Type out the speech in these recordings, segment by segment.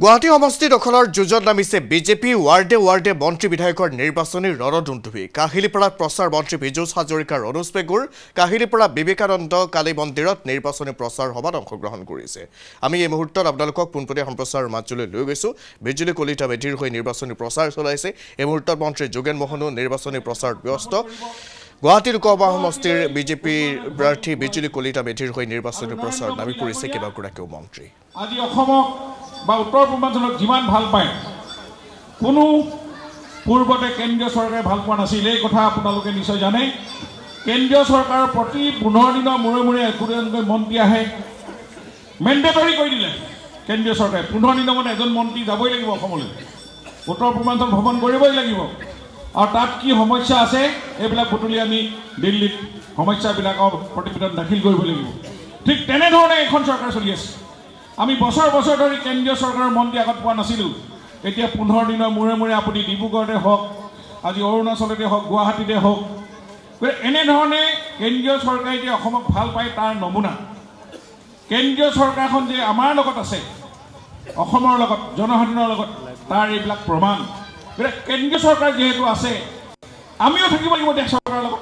গুৱাহাটী সমষ্টি দখলৰ যুঁজত নামিছে বিজেপি ৱাৰ্ডে মন্ত্ৰী বিধায়কৰ নিৰ্বাচনী ৰণধুন্ধুভি কাহিলীপাৰাত প্ৰচাৰ মন্ত্ৰী বিজুছ হাজৰিকাৰ অনুজ পেগুৰ কাহিলীপাৰা বিবেকানন্দ কালী মন্দিৰত নিৰ্বাচনী প্ৰচাৰ সভাত অংশগ্ৰহণ কৰিছে আমি এই মুহূৰ্তত আপোনালোকক পোনপটীয়া সম্প্ৰচাৰ মাজলৈ লৈ গৈছো বিজুলী কলিতা মেধিৰ হৈ নিৰ্বাচনী প্ৰচাৰ চলাইছে এই মুহূৰ্তত মন্ত্ৰী যোগেন মোহনো নিৰ্বাচনী প্ৰচাৰত ব্যস্ত গুৱাহাটী লোকসভা সমষ্টিৰ বিজেপিৰ প্ৰাৰ্থী বিজুলী কলিতা মেধিৰ হৈ নিৰ্বাচনী প্ৰচাৰ নামি পৰিছে কেইবাগৰাকীও মন্ত্ৰী আজি অসমক বা উত্তৰ পূৰ্বাঞ্চলক যিমান ভাল পায় কোনো পূৰ্বতে কেন্দ্ৰীয় চৰকাৰে ভাল পোৱা নাছিল এই কথা আপোনালোকে নিশ্চয় জানে কেন্দ্ৰীয় চৰকাৰৰ প্ৰতি 15 দিনৰ মূৰে একোজনকৈ মন্ত্ৰী আহে মেণ্ডেটৰী কৰি দিলে কেন্দ্ৰীয় চৰকাৰে 15 দিনৰ মূৰে এজন মন্ত্ৰী যাবই লাগিব অসমলৈ উত্তৰ পূৰ্বাঞ্চল ভ্ৰমণ কৰিবই লাগিব আৰু তাত কি সমস্যা আছে এইবিলাক বুটলি আনি দিল্লীত সমস্যাবিলাকৰ প্ৰতিবেদন দাখিল কৰিব লাগিব ঠিক তেনেধৰণে এখন চৰকাৰ চলি আছে আমি বছৰ ধৰি কেন্দ্ৰীয় চৰকাৰৰ মন্ত্ৰী আগত পোৱা নাছিলোঁ এতিয়া 15 দিনৰ মূৰে আপুনি ডিব্ৰুগড়তে হওক আজি অৰুণাচলতে হওক গুৱাহাটীতে হওক এনেধৰণে কেন্দ্ৰীয় চৰকাৰে যে অসমক ভাল পায় তাৰ নমুনা কেন্দ্ৰীয় চৰকাৰখন যে আমাৰ লগত আছে অসমৰ লগত জনসাধাৰণৰ লগত তাৰ এইবিলাক প্ৰমাণ কেন্দ্ৰীয় চৰকাৰ যেহেতু আছে আমিও থাকিব লাগিব দেশ চৰকাৰৰ লগত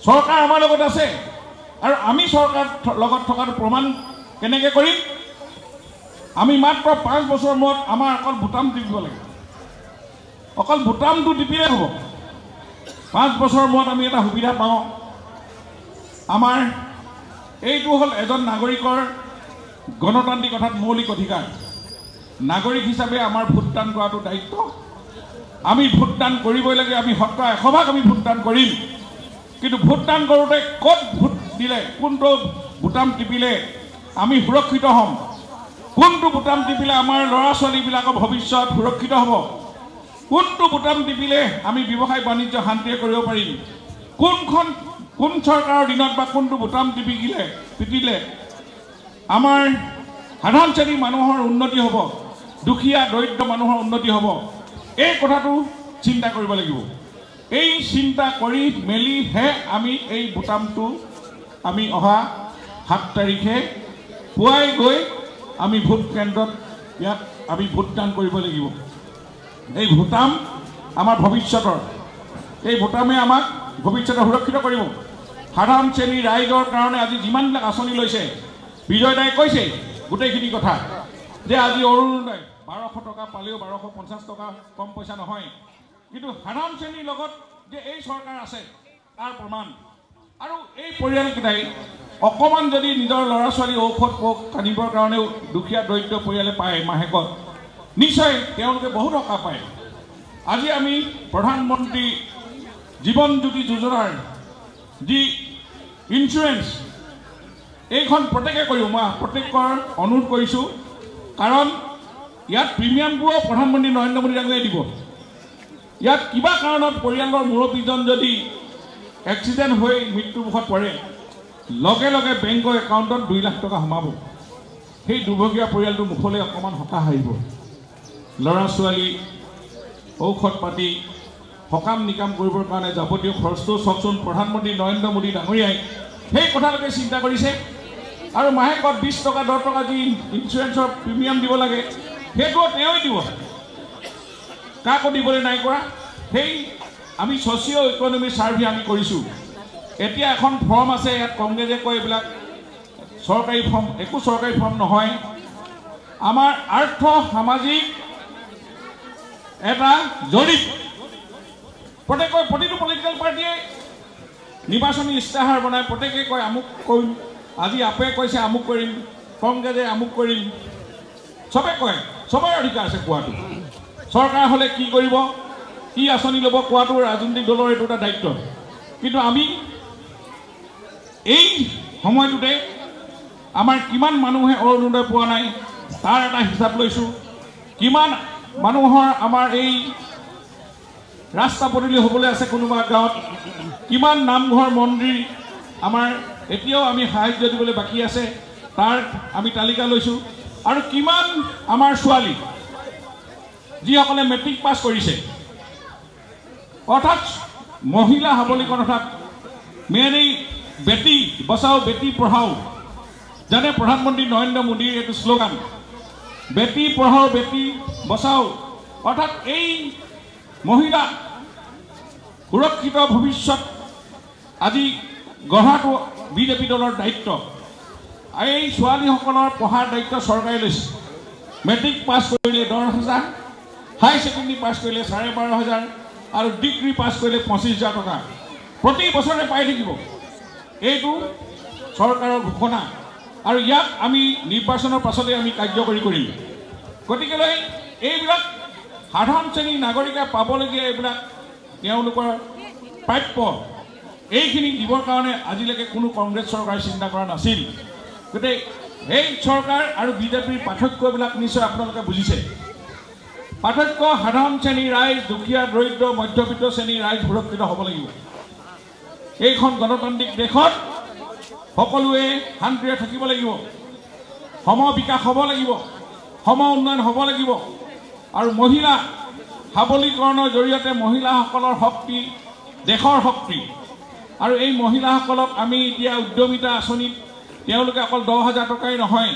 চৰকাৰ আমাৰ লগত আছে আৰু আমি চৰকাৰ লগত থকাটো প্ৰমাণ কেনেকৈ কৰিম আমি মাত্ৰ 5 বছৰ মূৰত আমাৰ অকল বুটাম টিপিব লাগে অকল বুটামটো টিপিলে হ'ব 5 বছৰ মূৰত আমি এটা সুবিধা পাওঁ আমাৰ এইটো হ'ল এজন নাগৰিকৰ গণতান্ত্ৰিক অৰ্থাৎ মৌলিক অধিকাৰ নাগৰিক হিচাপে আমাৰ ভোটদান কৰাটো দায়িত্ব আমি ভোটদান কৰিবই লাগে আমি 100% আমি ভোটদান কৰিম কিন্তু ভোটদান কৰোঁতে ক'ত ভোট দিলে কোনটো বুটাম টিপিলে আমি সুৰক্ষিত হ'ম কোনটো বুটাম টিপিলে আমাৰ ল'ৰা ছোৱালীবিলাকৰ ভৱিষ্যত সুৰক্ষিত হ'ব কোনটো বুটাম টিপিলে আমি ব্যৱসায় বাণিজ্য শান্তিৰে কৰিব পাৰিম কোন চৰকাৰৰ দিনত বা কোনটো বুটাম টিপিলে আমাৰ সাধাৰণ শ্ৰেণীৰ মানুহৰ উন্নতি হ'ব দুখীয়া দৰিদ্ৰ মানুহৰ উন্নতি হ'ব এই কথাটো চিন্তা কৰিব লাগিব এই চিন্তা কৰি মেলিহে আমি এই বুটামটো আমি অহা 7 তাৰিখে পুৱাই গৈ আমি ভোট কেন্দ্ৰত ইয়াত আমি ভোটদান কৰিব লাগিব এই ভোটাম আমাৰ ভৱিষ্যতৰ এই ভোটামে আমাক ভৱিষ্যতে সুৰক্ষিত কৰিব সাধাৰণ শ্ৰেণীৰ ৰাইজৰ কাৰণে আজি যিমানবিলাক আঁচনি লৈছে বিজয় দাই কৈছে গোটেইখিনি কথা যে আজি অৰুণোদয় 1200 টকা পালেও 1250 টকা কম পইচা নহয় কিন্তু সাধাৰণ শ্ৰেণীৰ লগত যে এই চৰকাৰ আছে তাৰ প্ৰমাণ আৰু এই পৰিয়ালকেইটাই অকমান যদি নিজৰ ল'ৰা ছোৱালী ঔষধ কানিবৰ কাৰণেও দুখীয়া দৰিদ্ৰ পৰিয়ালে পায় মাহেকত নিশ্চয় তেওঁলোকে বহুত টকা পায় আজি আমি প্ৰধানমন্ত্ৰী জীৱন জ্যোতি যোজনাৰ যি ইঞ্চুৰেঞ্চ এইখন প্ৰত্যেকে কৰিব মই প্ৰত্যেকৰ অনুৰোধ কৰিছোঁ কাৰণ ইয়াত প্ৰিমিয়ামবোৰো প্ৰধানমন্ত্ৰী নৰেন্দ্ৰ মোদী ডাঙৰীয়াই দিব ইয়াত কিবা কাৰণত পৰিয়ালৰ মুৰব্বীজন যদি এক্সিডেণ্ট হৈ মৃত্যুমুখত পৰে লগে বেংকৰ একাউণ্টত 2 লাখ টকা সোমাব সেই দুৰ্ভগীয়া পৰিয়ালটোৰ মুখলৈ অকণমান সকাহ আহিব ল'ৰা ছোৱালী ঔষধ পাতি সকাম নিকাম কৰিবৰ কাৰণে যাৱতীয় খৰচটো চাওকচোন প্ৰধানমন্ত্ৰী নৰেন্দ্ৰ মোদী ডাঙৰীয়াই সেই কথালৈকে চিন্তা কৰিছে আৰু মাহেকত 20 টকা 10 টকা যি ইঞ্চুৰেঞ্চৰ প্ৰিমিয়াম দিব লাগে সেইটোও তেওঁই দিব কাকো দিবলৈ নাই কৰা সেই আমি ছ'চিঅ' ইকনমি ছাৰ্ভে আমি কৰিছোঁ এতিয়া এখন ফৰ্ম আছে ইয়াত কংগ্ৰেছে কয় এইবিলাক চৰকাৰী ফৰ্ম একো চৰকাৰী ফৰ্ম নহয় আমাৰ আৰ্থ সামাজিক এটা জৰীপ প্ৰতিটো পলিটিকেল পাৰ্টীয়ে নিৰ্বাচনী ইস্তাহাৰ বনাই প্ৰত্যেকে কয় আমুক কৰিম আজি আপে কৈছে আমুক কৰিম কংগ্ৰেছে আমুক কৰিম চবে কয় চবৰে অধিকাৰ আছে কোৱাটো চৰকাৰ হ'লে কি কৰিব কি আঁচনি ল'ব কোৱাটো ৰাজনৈতিক দলৰ এইটো এটা দায়িত্ব কিন্তু আমি এই সময়টোতে আমাৰ কিমান মানুহে অৰুণোদয় পোৱা নাই তাৰ এটা হিচাপ লৈছোঁ কিমান মানুহৰ আমাৰ এই ৰাস্তা পদূলি হ'বলৈ আছে কোনোবা গাঁৱত কিমান নামঘৰ মন্দিৰ আমাৰ এতিয়াও আমি সাহায্য দিবলৈ বাকী আছে তাৰ আমি তালিকা লৈছোঁ আৰু কিমান আমাৰ ছোৱালী যিসকলে মেট্ৰিক পাছ কৰিছে অৰ্থাৎ মহিলা সবলীকৰণ অৰ্থাৎ মেৰী বেটি বচাও বেটি পঢ়াও জানে প্ৰধানমন্ত্ৰী নৰেন্দ্ৰ মোদীৰ এইটো শ্লোগান বেটি পঢ়াও বেটি বচাও অৰ্থাৎ এই মহিলা সুৰক্ষিত ভৱিষ্যত আজি গঢ়াটো বিজেপি দলৰ দায়িত্ব এই ছোৱালীসকলৰ পঢ়াৰ দায়িত্ব চৰকাৰে লৈছে মেট্ৰিক পাছ কৰিলে 10,000 হাই ছেকেণ্ডেৰী পাছ কৰিলে 12,500 আৰু ডিগ্ৰী পাছ কৰিলে 25,000 টকা প্ৰতি বছৰে পাই থাকিব এইটো চৰকাৰৰ ঘোষণা আৰু ইয়াক আমি নিৰ্বাচনৰ পাছতে আমি কাৰ্যকৰী কৰিম গতিকেলৈ এইবিলাক সাধাৰণ শ্ৰেণীৰ নাগৰিকে পাবলগীয়া এইবিলাক তেওঁলোকৰ প্ৰাপ্য এইখিনি দিবৰ কাৰণে আজিলৈকে কোনো কংগ্ৰেছ চৰকাৰে চিন্তা কৰা নাছিল গতিকে এই চৰকাৰ আৰু বিজেপিৰ পাৰ্থক্যবিলাক নিশ্চয় আপোনালোকে বুজিছে পাৰ্থক্য সাধাৰণ শ্ৰেণীৰ ৰাইজ দুখীয়া দৰিদ্ৰ মধ্যবিত্ত শ্ৰেণীৰ ৰাইজ সুৰক্ষিত হ'ব লাগিব এইখন গণতান্ত্ৰিক দেশত সকলোৱে শান্তিৰে থাকিব লাগিব সম বিকাশ হ'ব লাগিব সম উন্নয়ন হ'ব লাগিব আৰু মহিলা সবলীকৰণৰ জৰিয়তে মহিলাসকলৰ শক্তি দেশৰ শক্তি আৰু এই মহিলাসকলক আমি এতিয়া উদ্যমিতা আঁচনিত তেওঁলোকে অকল 10,000 টকাই নহয়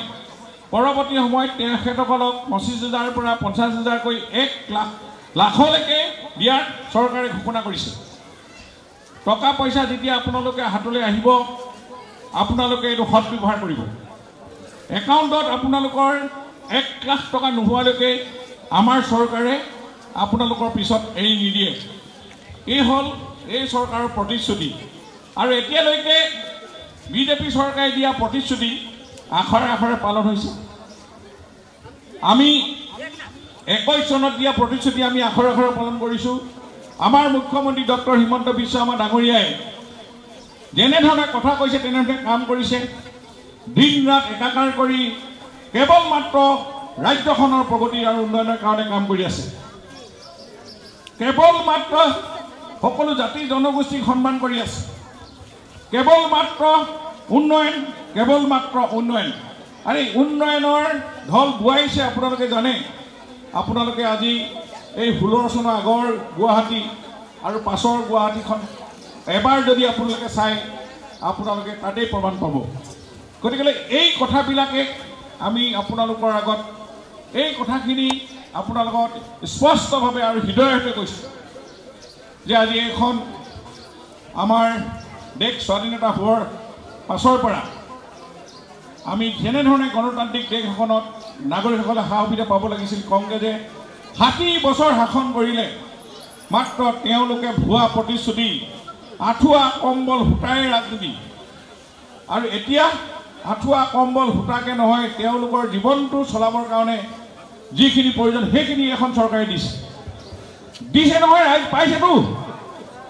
পৰৱৰ্তী সময়ত তেখেতসকলক 25,000 পৰা 50,000 কৈ 1 লাখলৈকে দিয়াৰ চৰকাৰে ঘোষণা কৰিছে টকা পইচা যেতিয়া আপোনালোকে হাতলৈ আহিব আপোনালোকে এইটো সৎ ব্যৱহাৰ কৰিব একাউণ্টত আপোনালোকৰ 1 লাখ টকা নোহোৱালৈকে আমাৰ চৰকাৰে আপোনালোকৰ পিছত এৰি নিদিয়ে এই হ'ল এই চৰকাৰৰ প্ৰতিশ্ৰুতি আৰু এতিয়ালৈকে বিজেপি চৰকাৰে দিয়া প্ৰতিশ্ৰুতি আখৰে আখৰে পালন হৈছে আমি 21 চনত দিয়া প্ৰতিশ্ৰুতি আমি আখৰে আখৰে পালন কৰিছোঁ আমাৰ মুখ্যমন্ত্ৰী ডক্টৰ হিমন্ত বিশ্ব শৰ্মা ডাঙৰীয়াই যেনেধৰণে কথা কৈছে তেনেধৰণে কাম কৰিছে দিন ৰাত একাকাৰ কৰি কেৱল মাত্ৰ ৰাজ্যখনৰ প্ৰগতি আৰু উন্নয়নৰ কাৰণে কাম কৰি আছে কেৱল মাত্ৰ সকলো জাতি জনগোষ্ঠীক সন্মান কৰি আছে কেৱল মাত্ৰ উন্নয়ন আৰু এই উন্নয়নৰ ঢল বোৱাইছে আপোনালোকে জানে আপোনালোকে আজি এই 16 চনৰ আগৰ গুৱাহাটী আৰু পাছৰ গুৱাহাটীখন এবাৰ যদি আপোনালোকে চাই আপোনালোকে তাতেই প্ৰমাণ পাব গতিকে এই কথাবিলাকে আমি আপোনালোকৰ আগত এই কথাখিনি আপোনালোকক স্পষ্টভাৱে আৰু হৃদয়তে কৈছোঁ যে আজি এখন আমাৰ দেশ স্বাধীনতা হোৱাৰ পাছৰ পৰা আমি যেনেধৰণে গণতান্ত্ৰিক দেশ এখনত নাগৰিকসকলে সা সুবিধা পাব লাগিছিল কংগ্ৰেছে 60 বছৰ শাসন কৰিলে মাত্ৰ তেওঁলোকে ভুৱা প্ৰতিশ্ৰুতি আঁঠুৱা কম্বল সূতাৰে ৰাজনীতি আৰু এতিয়া আঁঠুৱা কম্বল সূতাকে নহয় তেওঁলোকৰ জীৱনটো চলাবৰ কাৰণে যিখিনি প্ৰয়োজন সেইখিনি এখন চৰকাৰে দিছে নহয় ৰাইজ পাইছেতো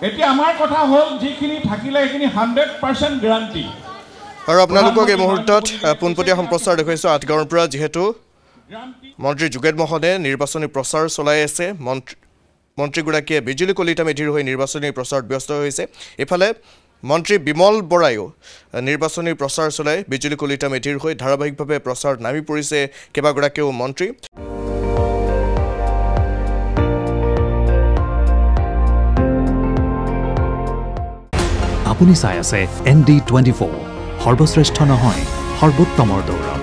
এতিয়া আমাৰ কথা হ'ল যিখিনি থাকিলে সেইখিনি 100% গ্যাৰান্টি আৰু আপোনালোকক এই মুহূৰ্তত পোনপটীয়া সম্প্ৰচাৰ দেখুৱাইছোঁ আঠগাঁৱৰ পৰা যিহেতু মন্ত্ৰী যোগেন মোহনে নিৰ্বাচনী প্ৰচাৰ চলাই আছে মন্ত্ৰীগৰাকীয়ে বিজুলী কলিতা মেধিৰ হৈ নিৰ্বাচনী প্ৰচাৰত ব্যস্ত হৈছে ইফালে মন্ত্ৰী বিমল বৰায়ো নিৰ্বাচনী প্ৰচাৰ চলাই বিজুলী কলিতা মেধিৰ হৈ ধাৰাবাহিকভাৱে প্ৰচাৰত নামি পৰিছে কেইবাগৰাকীও মন্ত্ৰী আপুনি চাই আছে ND24 সৰ্বশ্ৰেষ্ঠ নহয় সৰ্বোত্তমৰ দৌৰ